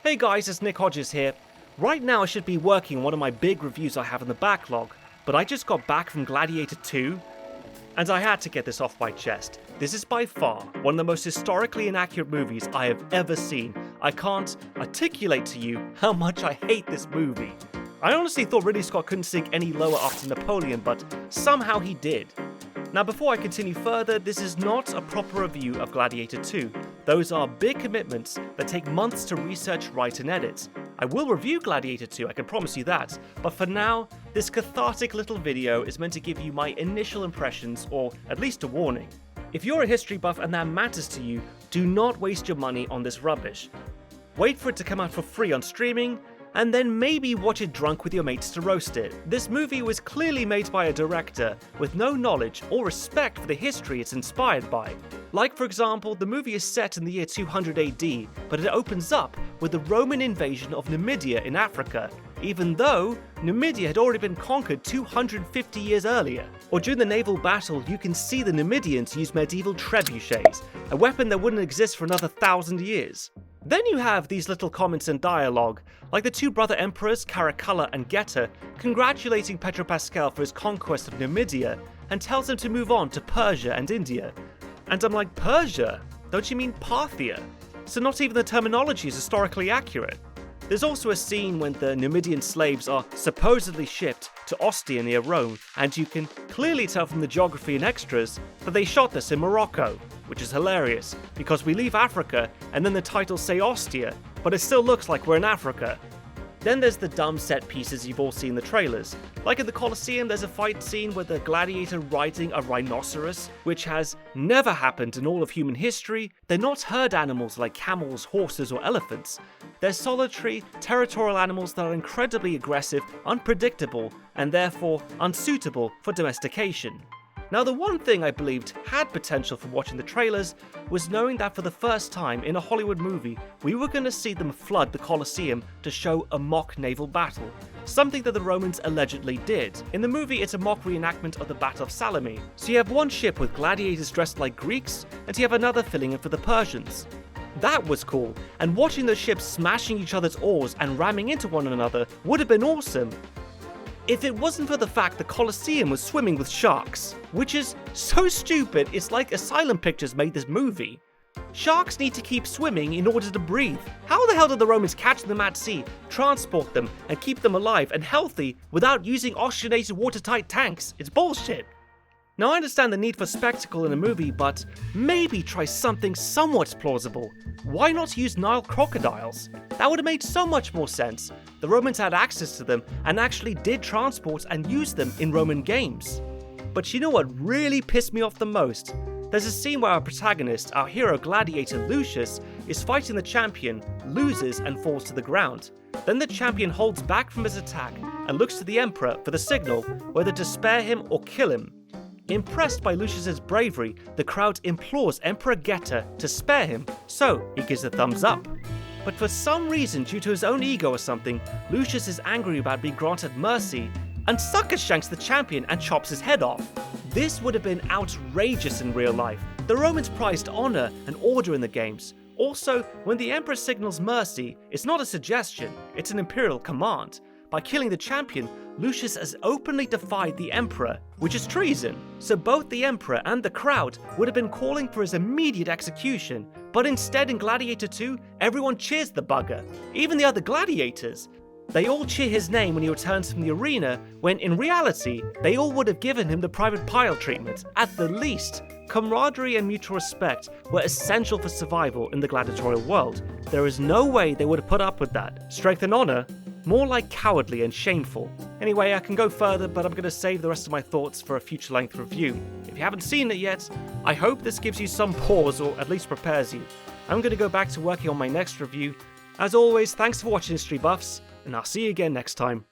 Hey guys, it's Nick Hodges here. Right now I should be working on one of my big reviews I have in the backlog, but I just got back from Gladiator 2, and I had to get this off my chest. This is by far one of the most historically inaccurate movies I have ever seen. I can't articulate to you how much I hate this movie. I honestly thought Ridley Scott couldn't sink any lower after Napoleon, but somehow he did. Now before I continue further, this is not a proper review of Gladiator 2. Those are big commitments that take months to research, write and edit. I will review Gladiator 2, I can promise you that, but for now, this cathartic little video is meant to give you my initial impressions, or at least a warning. If you're a history buff and that matters to you, do not waste your money on this rubbish. Wait for it to come out for free on streaming, and then maybe watch it drunk with your mates to roast it. This movie was clearly made by a director with no knowledge or respect for the history it's inspired by. Like for example, the movie is set in the year 200 AD, but it opens up with the Roman invasion of Numidia in Africa, even though Numidia had already been conquered 250 years earlier. Or during the naval battle, you can see the Numidians use medieval trebuchets, a weapon that wouldn't exist for another 1,000 years. Then you have these little comments and dialogue, like the two brother emperors, Caracalla and Geta, congratulating Pedro Pascal for his conquest of Numidia, and tells him to move on to Persia and India. And I'm like, Persia? Don't you mean Parthia? So not even the terminology is historically accurate. There's also a scene when the Numidian slaves are supposedly shipped to Ostia near Rome, and you can clearly tell from the geography and extras that they shot this in Morocco, which is hilarious, because we leave Africa and then the titles say Ostia, but it still looks like we're in Africa. Then there's the dumb set pieces you've all seen in the trailers. Like in the Colosseum, there's a fight scene with the gladiator riding a rhinoceros, which has never happened in all of human history. They're not herd animals like camels, horses, or elephants. They're solitary, territorial animals that are incredibly aggressive, unpredictable, and therefore unsuitable for domestication. Now the one thing I believed had potential from watching the trailers was knowing that for the first time in a Hollywood movie, we were going to see them flood the Colosseum to show a mock naval battle, something that the Romans allegedly did. In the movie, it's a mock reenactment of the Battle of Salamis, so you have one ship with gladiators dressed like Greeks, and you have another filling in for the Persians. That was cool, and watching those ships smashing each other's oars and ramming into one another would have been awesome. If it wasn't for the fact the Colosseum was swimming with sharks, which is so stupid it's like Asylum Pictures made this movie. Sharks need to keep swimming in order to breathe. How the hell did the Romans catch them at sea, transport them, and keep them alive and healthy without using oxygenated watertight tanks? It's bullshit. Now I understand the need for spectacle in a movie, but maybe try something somewhat plausible. Why not use Nile crocodiles? That would have made so much more sense. The Romans had access to them and actually did transport and use them in Roman games. But you know what really pissed me off the most? There's a scene where our protagonist, our hero gladiator Lucius, is fighting the champion, loses and falls to the ground. Then the champion holds back from his attack and looks to the emperor for the signal whether to spare him or kill him. Impressed by Lucius's bravery, the crowd implores Emperor Geta to spare him, so he gives a thumbs up. But for some reason, due to his own ego or something, Lucius is angry about being granted mercy and sucker shanks the champion and chops his head off. This would have been outrageous in real life. The Romans prized honor and order in the games. Also, when the emperor signals mercy, it's not a suggestion, it's an imperial command. By killing the champion, Lucius has openly defied the emperor, which is treason. So both the emperor and the crowd would have been calling for his immediate execution, but instead in Gladiator 2, everyone cheers the bugger, even the other gladiators. They all cheer his name when he returns from the arena, when in reality, they all would have given him the private pile treatment. At the least, camaraderie and mutual respect were essential for survival in the gladiatorial world. There is no way they would have put up with that. Strength and honor? More like cowardly and shameful. Anyway, I can go further, but I'm going to save the rest of my thoughts for a future length review. If you haven't seen it yet, I hope this gives you some pause or at least prepares you. I'm going to go back to working on my next review. As always, thanks for watching History Buffs, and I'll see you again next time.